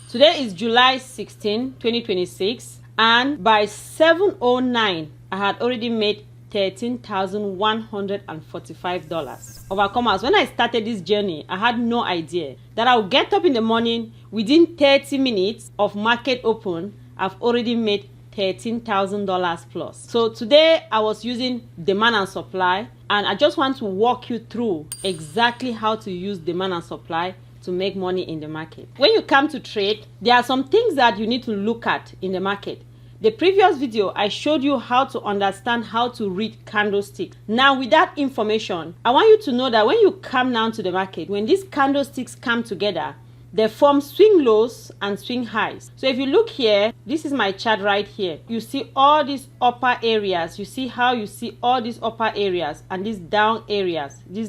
Today is July 16, 2026, and by 7:09, I had already made $13,145. Overcomers, when I started this journey, I had no idea that I would get up in the morning, within 30 minutes of market open, I've already made $13,000 plus. So today I was using demand and supply, and I just want to walk you through exactly how to use demand and supply to make money in the market. When you come to trade, there are some things that you need to look at in the market. The previous video, I showed you how to understand how to read candlesticks. Now, with that information, I want you to know that when you come down to the market, when these candlesticks come together, they form swing lows and swing highs. So if you look here, this is my chart right here. You see all these upper areas. You see how you see all these upper areas and these down areas. These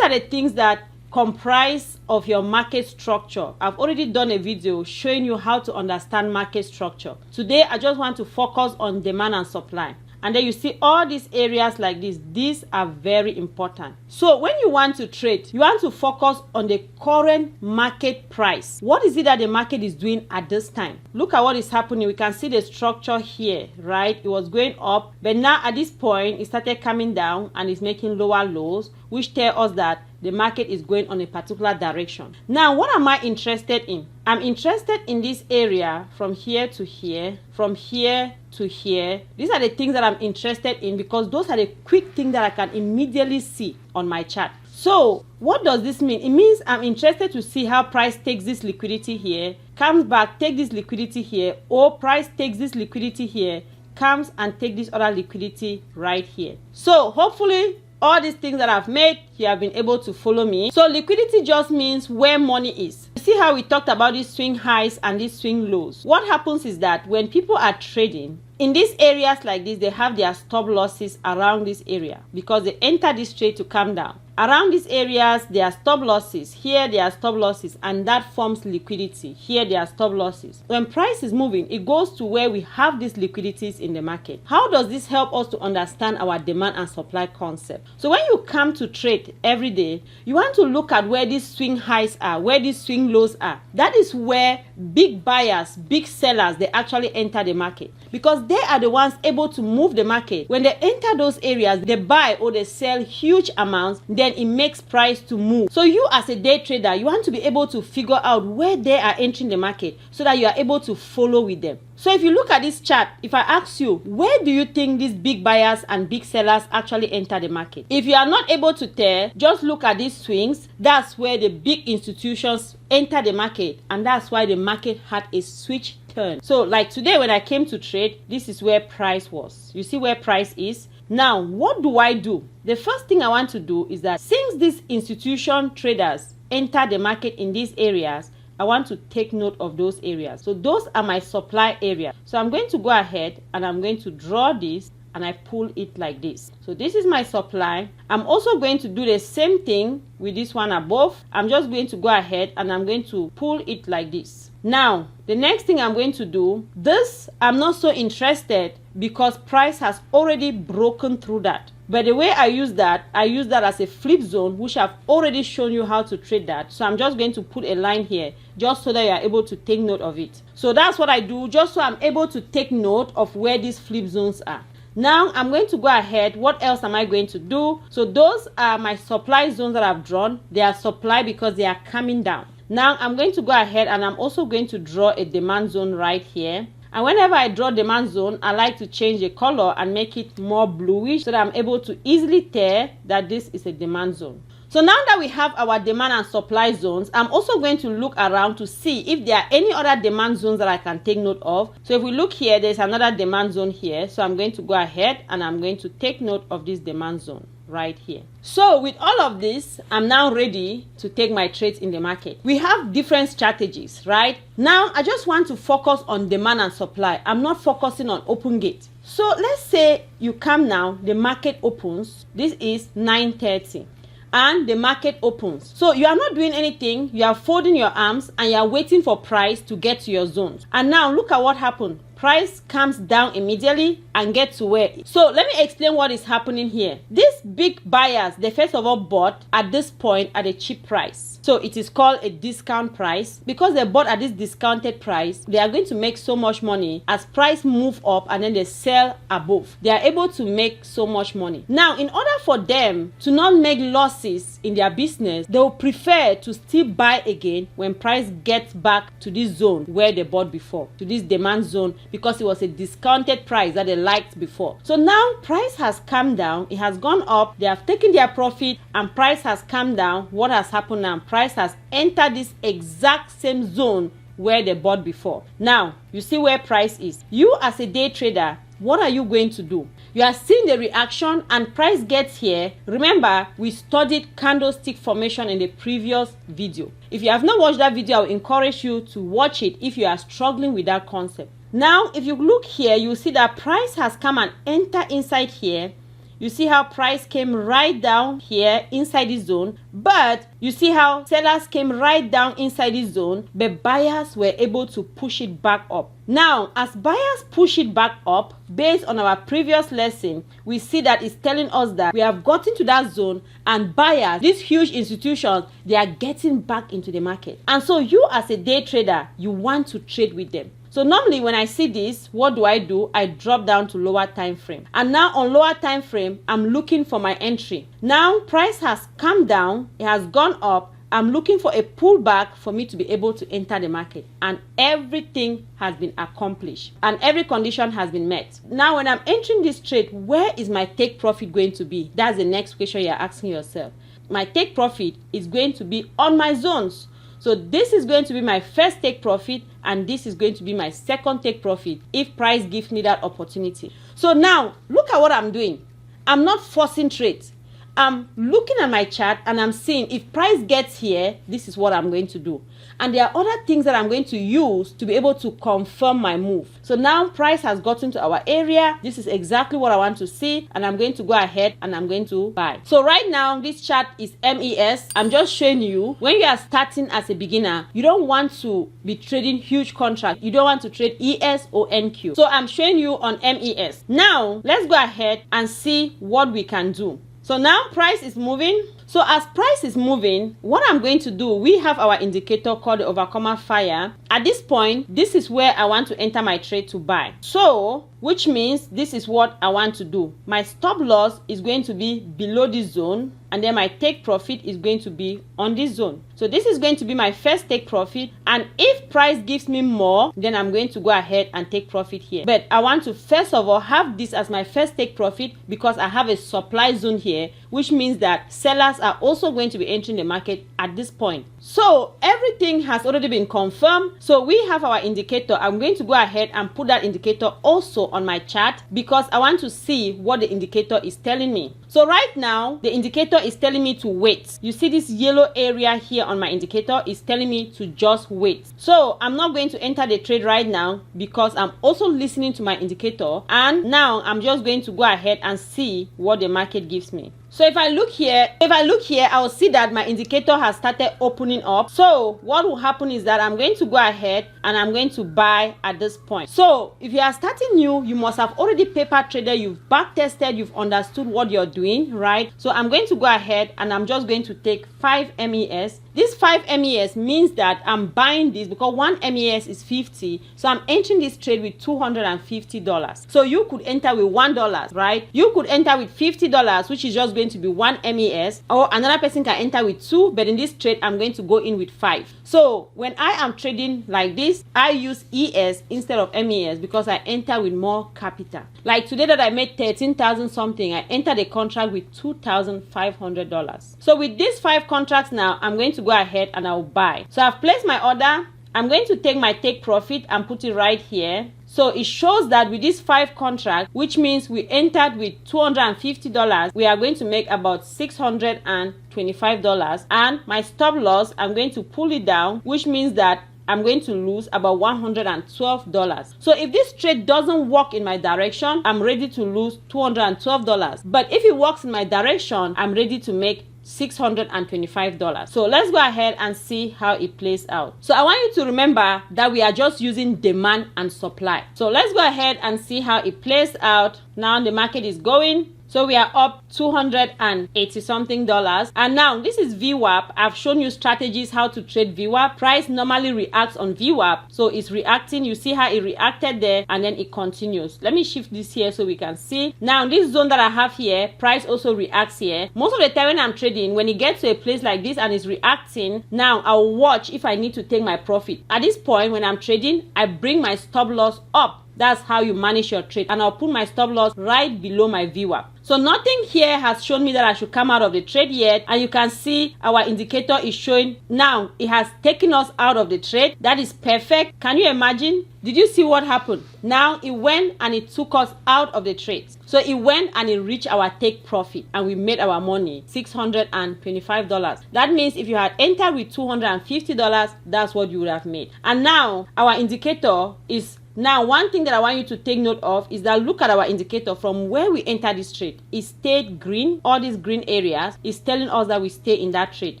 are the things that comprise of your market structure. I've already done a video showing you how to understand market structure. Today, I just want to focus on demand and supply. And then you see all these areas like this. These are very important. So when you want to trade, you want to focus on the current market price. What is it that the market is doing at this time? Look at what is happening. We can see the structure here, right? It was going up, but now at this point, it started coming down and it's making lower lows, which tell us that the market is going on a particular direction. Now, what am I interested in? I'm interested in this area from here to here, from here to here. These are the things that I'm interested in because those are the quick things that I can immediately see on my chart. So, what does this mean? It means I'm interested to see how price takes this liquidity here, comes back, take this liquidity here, or price takes this liquidity here, comes and take this other liquidity right here. So, hopefully, all these things that I've made, you have been able to follow me. So liquidity just means where money is. You see how we talked about these swing highs and these swing lows. What happens is that when people are trading, in these areas like this, they have their stop losses around this area because they enter this trade to come down. Around these areas, there are stop losses. Here, there are stop losses, and that forms liquidity. Here, there are stop losses. When price is moving, it goes to where we have these liquidities in the market. How does this help us to understand our demand and supply concept? So when you come to trade every day, you want to look at where these swing highs are, where these swing lows are. That is where big buyers, big sellers, they actually enter the market because they are the ones able to move the market. When they enter those areas, they buy or they sell huge amounts, then it makes price to move. So you as a day trader, you want to be able to figure out where they are entering the market so that you are able to follow with them. So if you look at this chart, if I ask you, where do you think these big buyers and big sellers actually enter the market? If you are not able to tell, just look at these swings. That's where the big institutions enter the market, and that's why the market had a switch turn. So like today when I came to trade, this is where price was. You see where price is? Now, what do I do? The first thing I want to do is that since these institution traders enter the market in these areas, I want to take note of those areas. So those are my supply area. So I'm going to go ahead and I'm going to draw this and I pull it like this. So this is my supply. I'm also going to do the same thing with this one above. I'm just going to go ahead and I'm going to pull it like this. Now, the next thing I'm going to do, this I'm not so interested because price has already broken through that. But the way I use that as a flip zone, which I've already shown you how to trade that. So I'm just going to put a line here just so that you are able to take note of it. So that's what I do, just so I'm able to take note of where these flip zones are. Now I'm going to go ahead. What else am I going to do? So those are my supply zones that I've drawn. They are supply because they are coming down. Now I'm going to go ahead and I'm also going to draw a demand zone right here. And whenever I draw demand zone, I like to change the color and make it more bluish so that I'm able to easily tell that this is a demand zone. So now that we have our demand and supply zones, I'm also going to look around to see if there are any other demand zones that I can take note of. So if we look here, there's another demand zone here. So I'm going to go ahead and I'm going to take note of this demand zone right here. So with all of this, I'm now ready to take my trades in the market. We have different strategies, right? Now, I just want to focus on demand and supply. I'm not focusing on open gate. So let's say you come now, the market opens. This is 9:30. And the market opens. So you are not doing anything. You are folding your arms and you are waiting for price to get to your zones. And now look at what happened. price comes down immediately and get to where. So let me explain what is happening here. These big buyers, they first of all bought at this point at a cheap price. So it is called a discount price. Because they bought at this discounted price, they are going to make so much money as price move up and then they sell above. They are able to make so much money. Now, in order for them to not make losses in their business, they will prefer to still buy again when price gets back to this zone where they bought before, to this demand zone, because it was a discounted price that they liked before. So now price has come down, it has gone up, they have taken their profit and price has come down. What has happened now? Price has entered this exact same zone where they bought before. Now, you see where price is. You as a day trader, what are you going to do? You are seeing the reaction and price gets here. Remember, we studied candlestick formation in the previous video. If you have not watched that video, I will encourage you to watch it if you are struggling with that concept. Now, if you look here, you see that price has come and entered inside here. You see how price came right down here inside this zone, but you see how sellers came right down inside this zone, but buyers were able to push it back up. Now, as buyers push it back up, based on our previous lesson, we see that it's telling us that we have gotten to that zone and buyers, these huge institutions, they are getting back into the market. And so you as a day trader, you want to trade with them. So normally when I see this, what do? I drop down to lower time frame. And now on lower time frame, I'm looking for my entry. Now price has come down, it has gone up. I'm looking for a pullback for me to be able to enter the market. And everything has been accomplished. And every condition has been met. Now when I'm entering this trade, where is my take profit going to be? That's the next question you're asking yourself. My take profit is going to be on my zones. So this is going to be my first take profit and this is going to be my second take profit if price gives me that opportunity. So now look at what I'm doing. I'm not forcing trades. I'm looking at my chart and I'm seeing if price gets here, this is what I'm going to do. And there are other things that I'm going to use to be able to confirm my move. So now price has gotten to our area. This is exactly what I want to see. And I'm going to go ahead and I'm going to buy. So right now, this chart is MES. I'm just showing you when you are starting as a beginner, you don't want to be trading huge contracts. You don't want to trade ES or NQ. So I'm showing you on MES. Now, let's go ahead and see what we can do. So now price is moving. So as price is moving, what I'm going to do, we have our indicator called the overcomer fire. At this point, this is where I want to enter my trade to buy. So, which means this is what I want to do. My stop loss is going to be below this zone, and then my take profit is going to be on this zone. So this is going to be my first take profit, and if price gives me more, then I'm going to go ahead and take profit here. But I want to first of all have this as my first take profit because I have a supply zone here, which means that sellers are also going to be entering the market at this point. So everything has already been confirmed. So we have our indicator. I'm going to go ahead and put that indicator also on my chart because I want to see what the indicator is telling me. So right now, the indicator is telling me to wait. You see this yellow area here on my indicator is telling me to just wait. So I'm not going to enter the trade right now because I'm also listening to my indicator. And now I'm just going to go ahead and see what the market gives me. So if I look here, I will see that my indicator has started opening up. So what will happen is that I'm going to go ahead and I'm going to buy at this point. So if you are starting new, you must have already paper traded, you've back tested, you've understood what you're doing, right? So I'm going to go ahead and I'm just going to take 5 MES. This 5 MES means that I'm buying this because 1 MES is 50. So I'm entering this trade with $250. So you could enter with $1, right? You could enter with $50, which is just going to be 1 MES, or another person can enter with 2, but in this trade I'm going to go in with 5. So when I am trading like this, I use ES instead of MES because I enter with more capital. Like today that I made 13,000 something, I entered a contract with $2,500. So with these 5 contracts now, I'm going to go ahead and I'll buy. So I've placed my order. I'm going to take my take profit and put it right here. So it shows that with these 5 contracts, which means we entered with $250, we are going to make about $625. And my stop loss, I'm going to pull it down, which means that I'm going to lose about $112. So if this trade doesn't work in my direction, I'm ready to lose $212. But if it works in my direction, I'm ready to make $625. So let's go ahead and see how it plays out. So I want you to remember that we are just using demand and supply. So let's go ahead and see how it plays out. Now the market is going. So we are up $280 something. And now this is VWAP. I've shown you strategies how to trade VWAP. Price normally reacts on VWAP. So it's reacting. You see how it reacted there and then it continues. Let me shift this here so we can see. Now this zone that I have here, price also reacts here. Most of the time when I'm trading, when it gets to a place like this and it's reacting, now I'll watch if I need to take my profit. At this point when I'm trading, I bring my stop loss up. That's how you manage your trade. And I'll put my stop loss right below my VWAP. So nothing here has shown me that I should come out of the trade yet. And you can see our indicator is showing now it has taken us out of the trade. That is perfect. Can you imagine? Did you see what happened? Now it went and it took us out of the trade. So it went and it reached our take profit and we made our money, $625. That means if you had entered with $250, that's what you would have made. And now our indicator is now, one thing that I want you to take note of is that look at our indicator from where we entered this trade. It stayed green. All these green areas is telling us that we stay in that trade.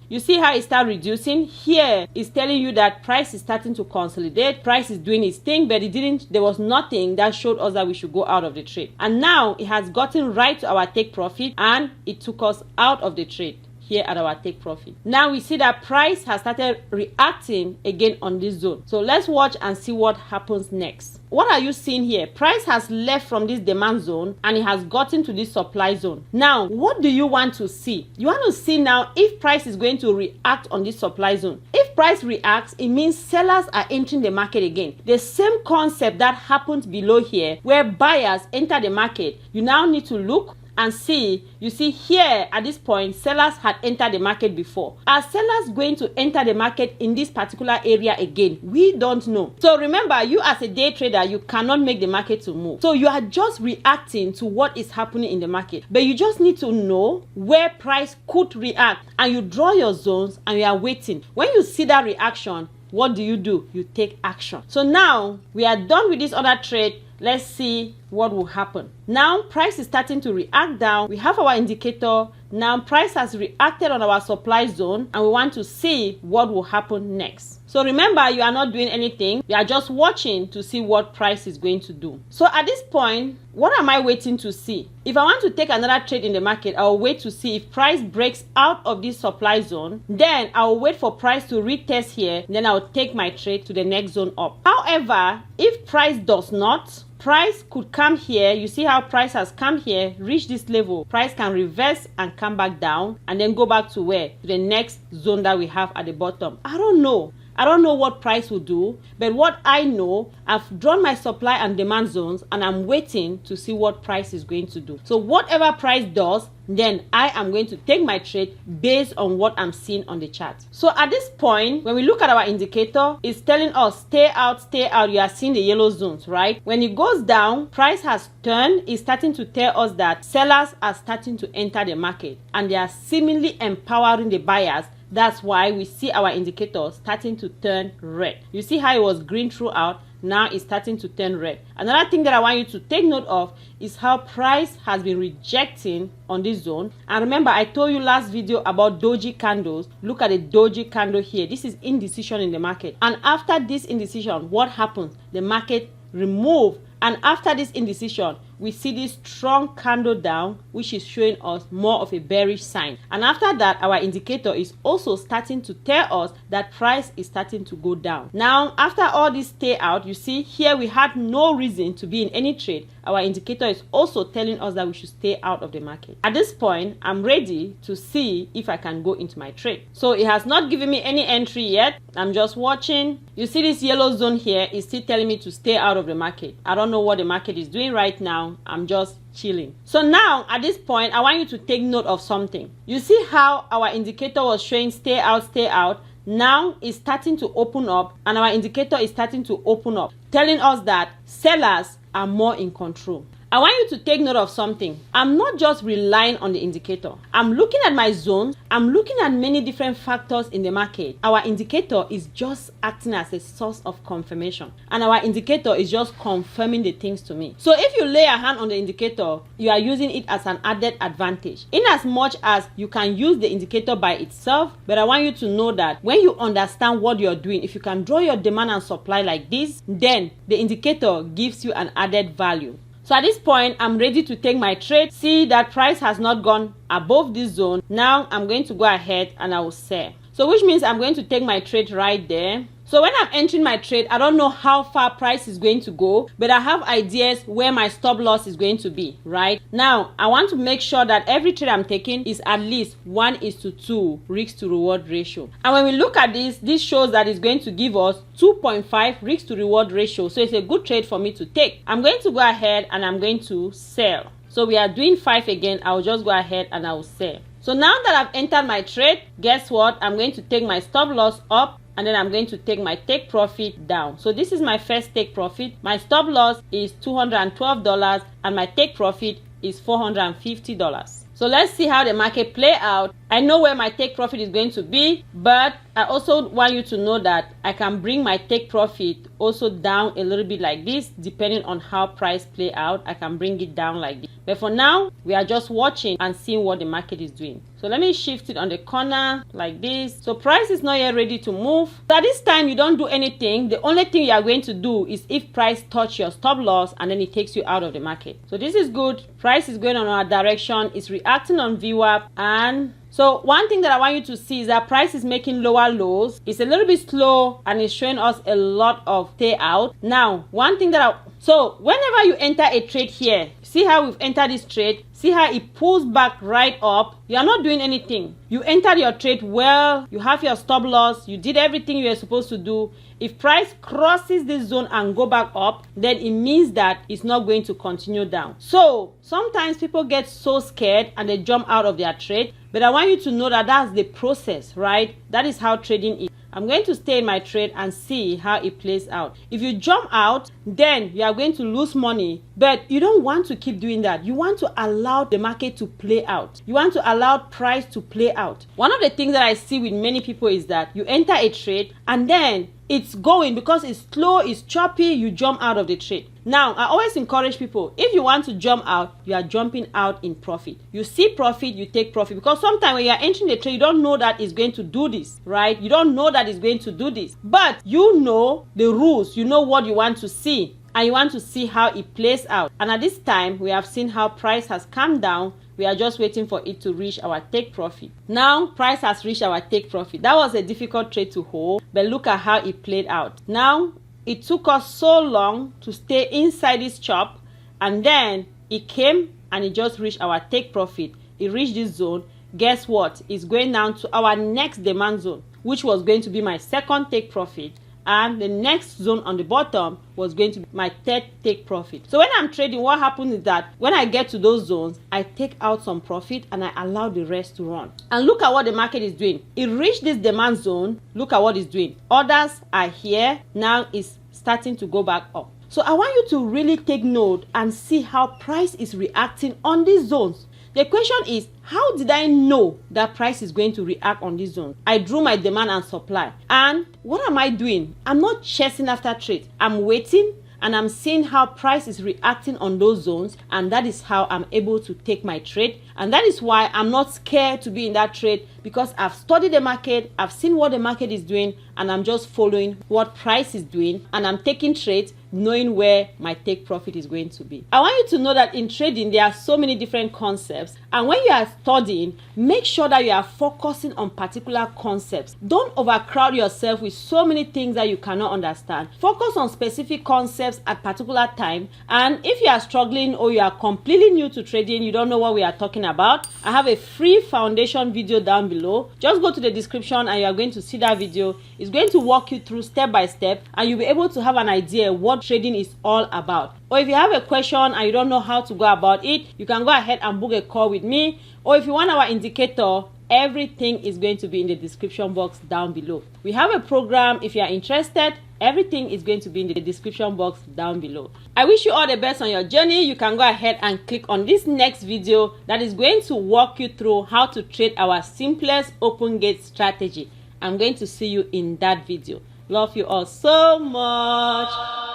You see how it started reducing? Here it's telling you that price is starting to consolidate. Price is doing its thing, but there was nothing that showed us that we should go out of the trade. And now it has gotten right to our take profit and it took us out of the trade. Here at our take profit. Now we see that price has started reacting again on this zone. So let's watch and see what happens next. What are you seeing here? Price has left from this demand zone and it has gotten to this supply zone. Now, what do you want to see? You want to see now if price is going to react on this supply zone. If price reacts, it means sellers are entering the market again. The same concept that happened below here where buyers enter the market. You now need to look and see, you see here at this point, sellers had entered the market before. Are sellers going to enter the market in this particular area again? We don't know. So remember, you as a day trader, you cannot make the market to move. So you are just reacting to what is happening in the market. But you just need to know where price could react. And you draw your zones and you are waiting. When you see that reaction, what do? You take action. So now we are done with this other trade. Let's see what will happen. Now price is starting to react down. We have our indicator. Now price has reacted on our supply zone and we want to see what will happen next. So remember, you are not doing anything. You are just watching to see what price is going to do. So at this point, what am I waiting to see? If I want to take another trade in the market, I will wait to see if price breaks out of this supply zone. Then I will wait for price to retest here. Then I will take my trade to the next zone up. However, if price does not, price could come here. You see how price has come here, reach this level. Price can reverse and come back down and then go back to where? To the next zone that we have at the bottom. I don't know. I don't know what price will do, but what I know, I've drawn my supply and demand zones and I'm waiting to see what price is going to do. So whatever price does, then I am going to take my trade based on what I'm seeing on the chart. So at this point, when we look at our indicator, it's telling us stay out, stay out. You are seeing the yellow zones, right? When it goes down, price has turned. It's starting to tell us that sellers are starting to enter the market and they are seemingly empowering the buyers. That's why we see our indicator starting to turn red. You see how it was green throughout. Now it's starting to turn red. Another thing that I want you to take note of is how price has been rejecting on this zone. And remember, I told you last video about doji candles. Look at the doji candle here. This is indecision in the market. And after this indecision, what happens? The market remove. And after this indecision, we see this strong candle down, which is showing us more of a bearish sign. And after that, our indicator is also starting to tell us that price is starting to go down. Now, after all this stay out, you see here we had no reason to be in any trade. Our indicator is also telling us that we should stay out of the market. At this point, I'm ready to see if I can go into my trade. So it has not given me any entry yet. I'm just watching. You see this yellow zone here is still telling me to stay out of the market. I don't know what the market is doing right now. I'm just chilling. So now at this point, I want you to take note of something. You see how our indicator was showing stay out, stay out. Now it's starting to open up and our indicator is starting to open up, telling us that sellers are more in control. I want you to take note of something. I'm not just relying on the indicator. I'm looking at my zones. I'm looking at many different factors in the market. Our indicator is just acting as a source of confirmation, and our indicator is just confirming the things to me. So if you lay a hand on the indicator, you are using it as an added advantage, in as much as you can use the indicator by itself. But I want you to know that when you understand what you're doing, if you can draw your demand and supply like this, then the indicator gives you an added value. So at this point, I'm ready to take my trade. See that price has not gone above this zone. Now I'm going to go ahead and I will sell. So which means I'm going to take my trade right there. So when I'm entering my trade, I don't know how far price is going to go, but I have ideas where my stop loss is going to be, right? Now, I want to make sure that every trade I'm taking is at least 1:2 risk to reward ratio. And when we look at this shows that it's going to give us 2.5 risk to reward ratio. So it's a good trade for me to take. I'm going to go ahead and I'm going to sell. So we are doing 5 again. I'll just go ahead and I will sell. So now that I've entered my trade, guess what? I'm going to take my stop loss up, and then I'm going to take my take profit down. So this is my first take profit. My stop loss is $212 and my take profit is $450. So let's see how the market play out. I know where my take profit is going to be, but I also want you to know that I can bring my take profit also down a little bit like this. Depending on how price play out, I can bring it down like this. But for now, we are just watching and seeing what the market is doing. So let me shift it on the corner like this. So price is not yet ready to move. So at this time, you don't do anything. The only thing you are going to do is if price touch your stop loss and then it takes you out of the market. So this is good. Price is going on our direction. It's reacting on VWAP, and so one thing that I want you to see is that price is making lower lows. It's a little bit slow and it's showing us a lot of stay out. Now, one thing that so whenever you enter a trade here, see how we've entered this trade, see how it pulls back right up. You are not doing anything. You entered your trade well, you have your stop loss, you did everything you were supposed to do. If price crosses this zone and go back up, then it means that it's not going to continue down. So sometimes people get so scared and they jump out of their trade. But I want you to know that that's the process, right? That is how trading is. I'm going to stay in my trade and see how it plays out. If you jump out, then you are going to lose money. But you don't want to keep doing that. You want to allow the market to play out. You want to allow price to play out. One of the things that I see with many people is that you enter a trade and then it's going because it's slow, it's choppy, you jump out of the trade. Now, I always encourage people, if you want to jump out, you are jumping out in profit. You see profit, you take profit. Because sometimes when you are entering the trade, you don't know that it's going to do this, right? You don't know that it's going to do this. But you know the rules, you know what you want to see, and you want to see how it plays out. And at this time, we have seen how price has come down. We are just waiting for it to reach our take profit. Now, price has reached our take profit. That was a difficult trade to hold, but look at how it played out. Now, it took us so long to stay inside this chop, and then it came and it just reached our take profit. It reached this zone. Guess what? It's going down to our next demand zone, which was going to be my second take profit. And the next zone on the bottom was going to be my third take profit. So when I'm trading, what happens is that when I get to those zones, I take out some profit and I allow the rest to run. And look at what the market is doing. It reached this demand zone. Look at what it's doing. Orders are here. Now it's starting to go back up. So I want you to really take note and see how price is reacting on these zones. The question is, how did I know that price is going to react on this zone? I drew my demand and supply. And what am I doing? I'm not chasing after trades. I'm waiting and I'm seeing how price is reacting on those zones. And that is how I'm able to take my trade. And that is why I'm not scared to be in that trade, because I've studied the market, I've seen what the market is doing, and I'm just following what price is doing, and I'm taking trades knowing where my take profit is going to be. I want you to know that in trading, there are so many different concepts, and when you are studying, make sure that you are focusing on particular concepts. Don't overcrowd yourself with so many things that you cannot understand. Focus on specific concepts at particular time, and if you are struggling or you are completely new to trading, you don't know what we are talking about, I have a free foundation video down below. Just go to the description and you are going to see that video. It's going to walk you through step by step, and you'll be able to have an idea what trading is all about. Or if you have a question and you don't know how to go about it, you can go ahead and book a call with me. Or if you want our indicator, everything is going to be in the description box down below. We have a program. If you are interested, Everything is going to be in the description box down below. I wish you all the best on your journey. You can go ahead and click on this next video that is going to walk you through how to trade our simplest open gate strategy. I'm going to see you in that video. Love you all so much.